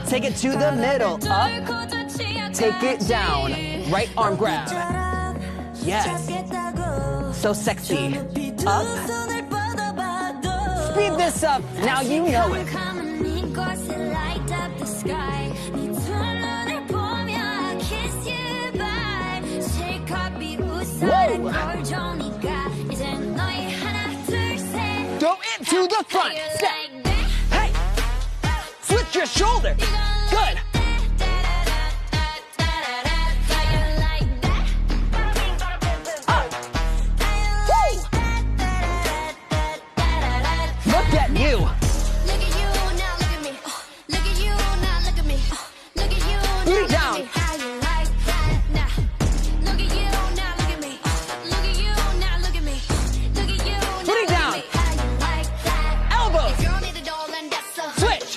Take it to the middle, up. Take it down, right arm grab. Yes, so sexy. Up. Speed this up, now you know it. Woo! Go into the front, step. Hey, switch your shoulder. Good. Up. Woo! Look at you. Booty down. Booty down. Elbows. Switch.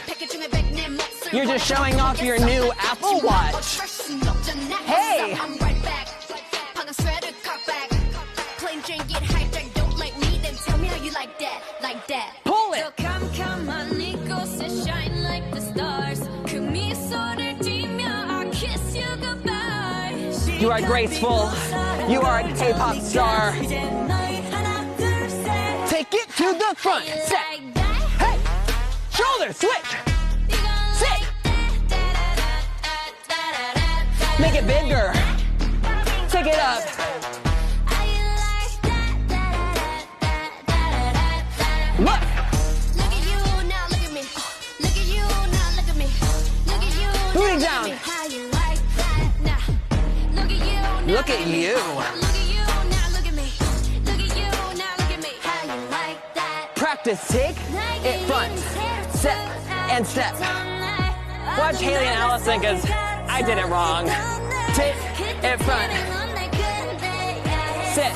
You're just showing off your new Apple Watch. Hey. Pull it. You are graceful. You are a K-pop star. Take it to the front. Set. Hey. Shoulder switch. Sit. Make it bigger. Take it up. Look. Booty down. Look at you. Practice. Take it front. Step and step. Watch Haley and Allison because I did it wrong. Take it front. Sit.